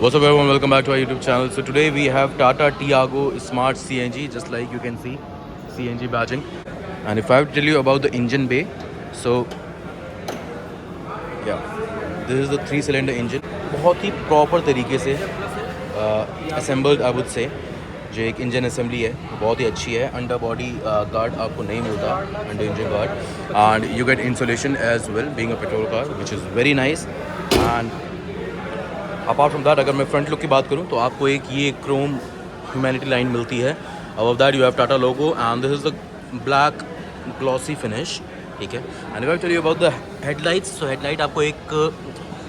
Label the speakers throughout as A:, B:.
A: What's up everyone, welcome back to our YouTube channel. So today we have Tata Tiago Smart CNG, just like you can see, CNG badging. And if I have to tell you about the engine bay, so yeah, this is the 3-cylinder engine. बहुत ही proper तरीके से assembled I would say. जो एक engine assembly है बहुत ही अच्छी है. Under body guard आपको नहीं मिलता, under engine guard, and you get insulation as well being a petrol car which is very nice. And apart from that, अगर मैं फ्रंट लुक की बात करूँ तो आपको एक ये क्रोम ह्यूमैनिटी लाइन मिलती है. Above that you have Tata logo and this is the black glossy finish. ठीक है. And if I tell you about the headlights, so headlight आपको एक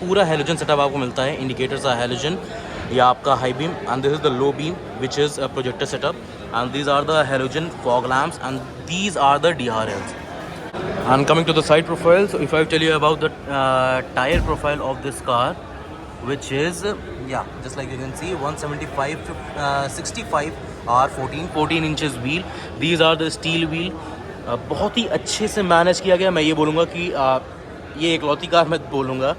A: पूरा हेलोजन सेटअप आपको मिलता है. इंडिकेटर्स आर हेलोजन, या आपका high beam, and this is the low beam which is a projector setup, and these are the halogen fog lamps, and these are the DRLs. And coming to the side profile, so if I tell you about the tire profile of this car, which is just like you can see, 175 65 R14 inches wheel. These are the steel wheel. बहुत ही अच्छे से manage किया गया. मैं ये बोलूँगा कि ये एकलौती कार मैं बोलूँगा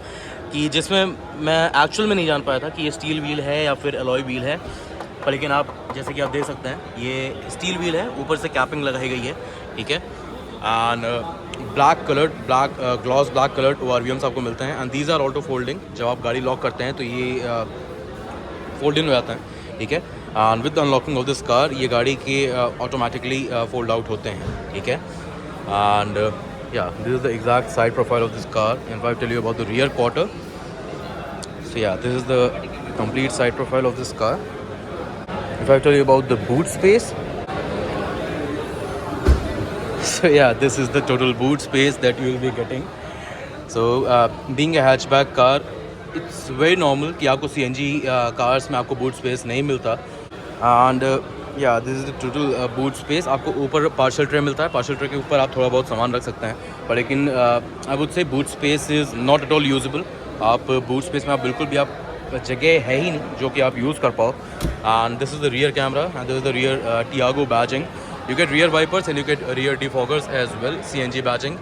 A: कि जिसमें मैं एक्चुअल में नहीं जान पाया था कि ये स्टील व्हील है या फिर अलॉय व्हील है, पर लेकिन आप जैसे कि आप देख सकते हैं ये स्टील व्हील है, ऊपर से कैपिंग लगाई गई है. ठीक है. And black coloured, glossy black coloured ORVMs आपको मिलते हैं. And these are auto folding. जब आप गाड़ी लॉक करते हैं तो ये फोल्ड इन हो जाता है. ठीक है. And with the unlocking of this car ये गाड़ी के ऑटोमेटिकली फोल्ड आउट होते हैं. ठीक है. And this is the exact side profile of this car. And if I tell you about the rear quarter, so this is the complete side profile of this car. If I tell you about the boot space, so this is the total boot space that you will be getting. So being a hatchback car, it's very normal कि आपको CNG cars में आपको boot space नहीं मिलता. And this is the total boot space. आपको ऊपर partial tray मिलता है. पार्शल ट्रे के ऊपर आप थोड़ा बहुत सामान रख सकते हैं, पर लेकिन आई वुड से boot space is not at all usable. आप बूट स्पेस में आप बिल्कुल भी आप जगह है ही नहीं जो कि आप यूज़ कर पाओ. And this is the rear camera and this is the rear Tiago badging. You get rear wipers and you get rear defoggers as well, CNG badging,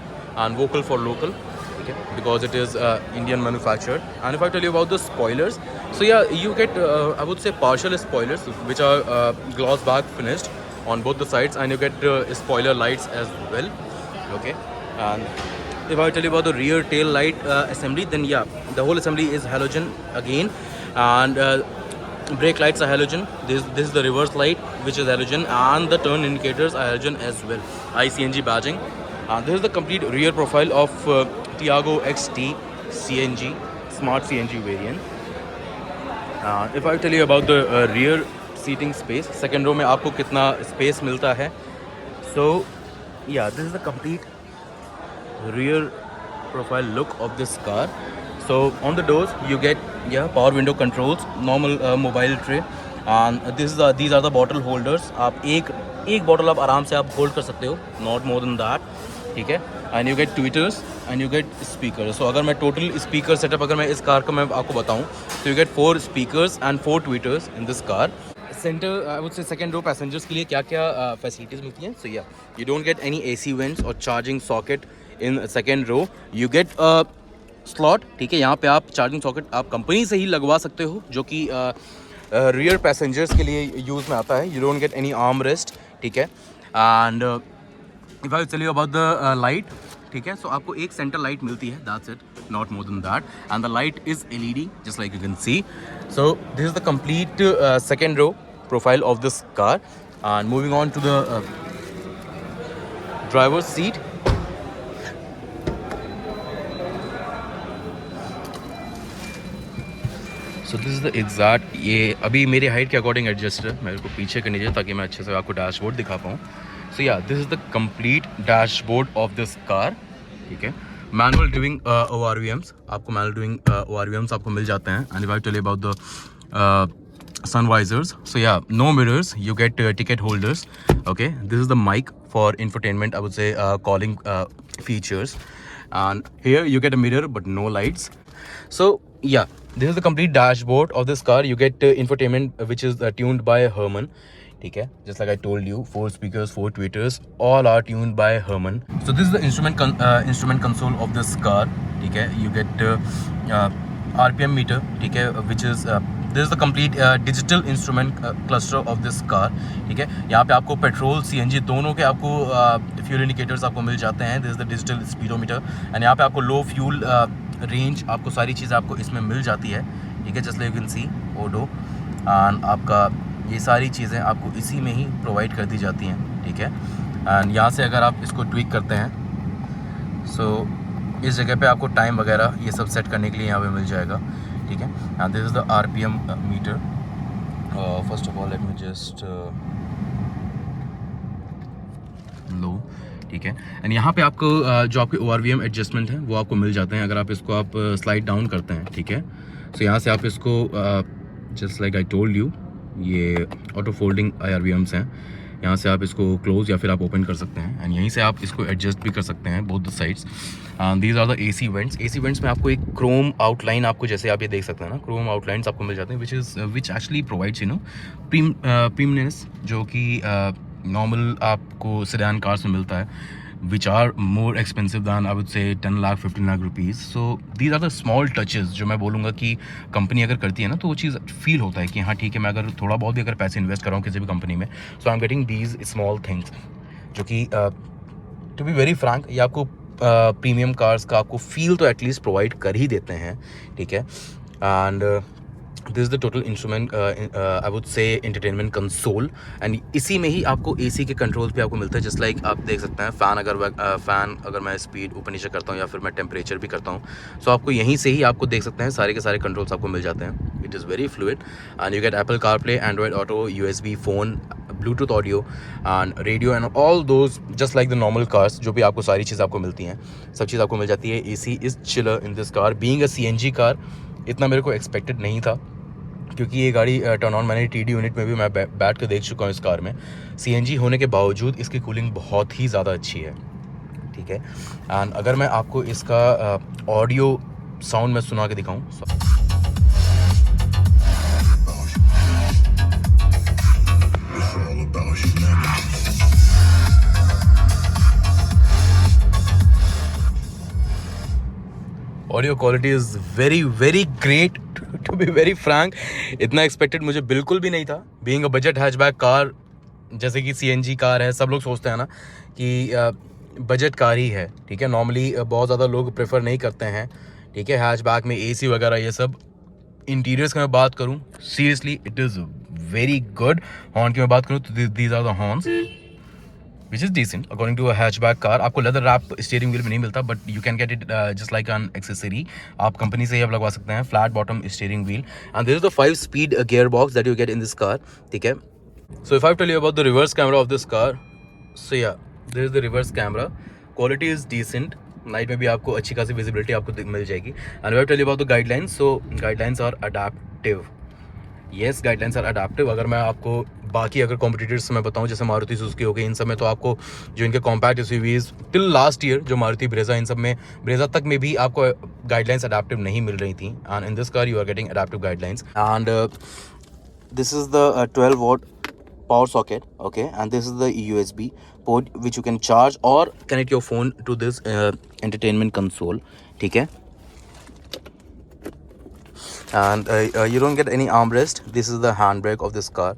A: and vocal for local, okay, because it is Indian manufactured. And if I tell you about the spoilers, so you get I would say partial spoilers which are gloss back finished on both the sides, and you get spoiler lights as well. Okay. And if I tell you about the rear tail light assembly, then the whole assembly is halogen again, and brake lights are halogen. This is the reverse light which is halogen, and the turn indicators are halogen as well. ICNG badging. This is the complete rear profile of Tiago XT CNG Smart CNG variant. If I tell you about the rear seating space, second row में आपको कितना space मिलता है. So this is the complete rear profile look of this car. So on the doors you get power window controls, normal mobile tray, and these are the bottle holders. आप एक bottle आप आराम से आप hold कर सकते हो, not more than that. ठीक है. And you get tweeters and you get speaker. So अगर मैं टोटल स्पीकर सेटअप अगर मैं इस कार का मैं आपको बताऊं तो you get 4 speakers and 4 tweeters in this car. Centre I would say second row passengers के लिए क्या क्या फैसिलिटीज़ मिलती हैं. So you don't get any AC vents और charging socket in second row. You get slot. ठीक है. यहाँ पे आप चार्जिंग सॉकेट आप कंपनी से ही लगवा सकते हो, जो कि रियर पैसेंजर्स के लिए यूज़ में आता है. You don't get any arm rest. ठीक है. And if I tell you about the light, ठीक है, सो आपको एक सेंटर लाइट मिलती है, that's it, not more than that. And the light is LED just like you can see. So this is the complete second row profile of this car. And moving on to the driver seat. So this is the exact, ये अभी मेरे height के according adjust है, मेरे को पीछे करनी चाहिए ताकि मैं अच्छे से आपको डैशबोर्ड दिखा पाऊँ. So this is the complete dashboard of this car. ठीक है. मैनुअल ड्राइविंग ORVMs, आपको मैनुअल ड्राइविंग ORVMs आपको मिल जाते हैं. And if I tell you about the sun visors, so no mirrors, you get ticket holders. Okay, this is the mic for infotainment, I would say, calling features. And here you get a mirror but no lights. So this is the complete dashboard of this car. You get infotainment which is tuned by Harman. Okay, just like I told you, 4 speakers, 4 tweeters, all are tuned by Harman. So this is the instrument console of this car. Okay, you get RPM meter, ठीक है, which is this is the complete digital instrument cluster of this car, ठीक है। यहाँ पे आपको petrol CNG दोनों के आपको फ्यूल इंडिकेटर्स आपको मिल जाते हैं। This is the digital speedometer and यहाँ पे आपको लो फ्यूल रेंज, आपको सारी चीज़ें आपको इसमें मिल जाती है, ठीक है। Just like you can see odo, and आपका ये सारी चीज़ें आपको इसी में ही प्रोवाइड कर दी जाती हैं, ठीक है। एंड यहाँ से अगर आप इसको ट्विक करते हैं, सो इस जगह पे आपको टाइम वगैरह ये सब सेट करने के लिए यहाँ पे मिल जाएगा, ठीक है। And this is the RPM meter. First of all let me just लो, ठीक है। एंड यहाँ पे आपको जो आपके ORVM एडजस्टमेंट हैं वो आपको मिल जाते हैं अगर आप इसको आप स्लाइड डाउन करते हैं, ठीक है। सो यहाँ से आप इसको just like I told you, ये ऑटो फोल्डिंग IRVMs हैं। यहाँ से आप इसको क्लोज या फिर आप ओपन कर सकते हैं एंड यहीं से आप इसको एडजस्ट भी कर सकते हैं both the sides. These are the AC vents में आपको एक क्रोम आउटलाइन, आपको जैसे आप ये देख सकते हैं ना, क्रोम आउटलाइंस आपको मिल जाते हैं विच एक्चुअली प्रोवाइड्स प्रीमियमनेस, जो कि नॉर्मल आपको सेडान कार्स में मिलता है, which are more expensive than I would say 10 lakh 15 lakh rupees. So these are the small touches जो मैं बोलूँगा कि कंपनी अगर करती है ना, तो वो चीज़ फील होता है कि हाँ ठीक है, मैं अगर थोड़ा बहुत भी अगर पैसे इन्वेस्ट कर रहा हूँ किसी भी कंपनी में, so I am getting these small things, जो कि टू बी वेरी फ्रैंक ये आपको प्रीमियम कार्स का आपको फील तो एटलीस्ट प्रोवाइड कर ही देते हैं, ठीक है। And this is the total instrument I would से एंटरटेनमेंट कंसोल, एंड इसी में ही आपको AC के कंट्रोल्स भी आपको मिलता है। जस्ट लाइक आप देख सकते हैं फ़ैन अगर मैं स्पीड ऊपर नीचे करता हूँ या फिर मैं टेम्परेचर भी करता हूँ, सो आपको यहीं से ही आपको देख सकते हैं सारे के सारे कंट्रोल्स आपको मिल जाते हैं। It is very fluid and you gate Apple CarPlay, Android auto, USB phone, Bluetooth audio and radio and all those, just like the normal cars जो भी आपको सारी चीज़ आपको मिलती हैं, सब चीज़ आपको मिल जाती है। AC is chiller in this car. Being a CNG car इतना मेरे को एक्सपेक्टेड नहीं था, क्योंकि ये गाड़ी टर्न ऑन मैंने TD यूनिट में भी मैं बैठ कर देख चुका हूँ इस कार में। CNG होने के बावजूद इसकी कूलिंग बहुत ही ज़्यादा अच्छी है, ठीक है। एंड अगर मैं आपको इसका ऑडियो साउंड में सुना के दिखाऊँ, audio quality is very very great to be very frank. इतना एक्सपेक्टेड मुझे बिल्कुल भी नहीं था। Being a budget hatchback car, जैसे कि CNG कार है, सब लोग सोचते हैं ना कि बजट कार ही है, ठीक है। नॉर्मली बहुत ज़्यादा लोग प्रेफर नहीं करते हैं, ठीक है, हैचबैक में AC वगैरह ये सब। इंटीरियर्स की मैं बात करूँ, seriously it is very good. Horn की मैं बात करूँ तो these are the horns which is decent according to a hatchback car। आपको लेदर रैप स्टीयरिंग व्हील में नहीं मिलता, but you can get it just like an accessory. आप कंपनी से ही आप लगवा सकते हैं flat bottom steering wheel, and this is the 5-speed gear box that you get in this car, ठीक है। So if I tell you about the reverse camera of this car, so या this is the reverse camera. Quality is decent, night में भी आपको अच्छी खासी visibility आपको मिल जाएगी। And I tell you about the guidelines, so guidelines are adaptive. Yes, guidelines are adaptive. अगर मैं आपको बाकी अगर कॉम्पिटिटर्स में बताऊं, जैसे मारुति सुजुकी हो गई, इन सब में तो आपको जो इनके compact SUVs till last year जो मारुति ब्रेजा, इन सब में ब्रेजा तक में भी आपको गाइडलाइंस अडेप्टिव नहीं मिल रही थी। And in this car you are getting adaptive guidelines. And this is the 12-watt power socket, okay, and this is the USB port which you can charge or connect your phone to this entertainment console, ठीक है। And you don't get any armrest. This is the handbrake of this car,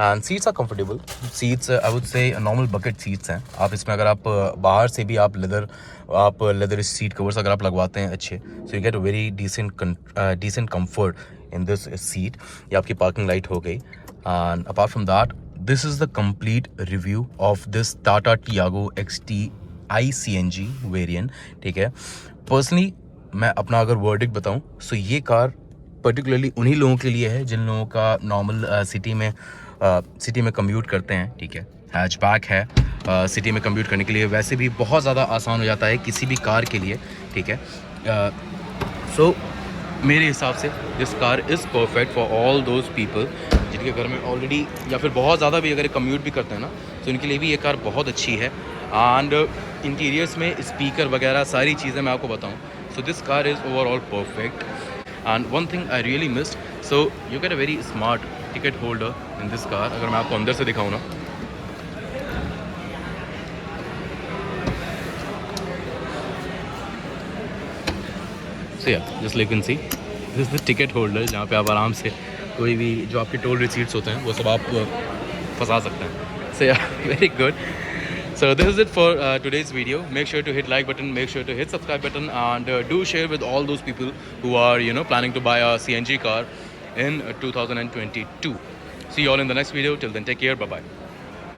A: and seats are comfortable. Seats I would say normal bucket seats हैं। आप इसमें अगर आप बाहर से भी आप लेदर सीट कवर्स अगर आप लगवाते हैं अच्छे, so you get a very decent comfort in this seat। ये आपकी पार्किंग लाइट हो गई। And apart from that, this is the complete review of this Tata Tiago XT iCNG variant, ठीक है। पर्सनली मैं अपना अगर वर्डिक्ट बताऊं, सो ये कार पर्टिकुलरली उन्हीं लोगों के लिए है जिन लोगों का नॉर्मल सिटी में कम्यूट करते हैं, ठीक है। हैचबैक है, सिटी में कम्यूट करने के लिए वैसे भी बहुत ज़्यादा आसान हो जाता है किसी भी कार के लिए, ठीक है। सो मेरे हिसाब से this car is perfect for all those people जिनके घर में ऑलरेडी या फिर बहुत ज़्यादा भी अगर कम्यूट भी करते हैं ना, तो उनके लिए भी ये कार बहुत अच्छी है। एंड इंटीरियर्स में स्पीकर वगैरह सारी चीज़ें मैं आपको बताऊँ, so this car is overall perfect. And one thing I really missed, so you get a very smart ticket holder in this car. अगर मैं आपको अंदर से दिखाऊँ ना, so yeah, just like you can see, this is the ticket holder जहाँ पे आप आराम से कोई भी जो आपके टोल रिसीट्स होते हैं वो सब आप फंसा सकते हैं. सो या very good. So this is it for today's video. Make sure to hit like button, make sure to hit subscribe button, and do share with all those people who are planning to buy a CNG car in 2022. See you all in the next video. Till then, take care. Bye bye.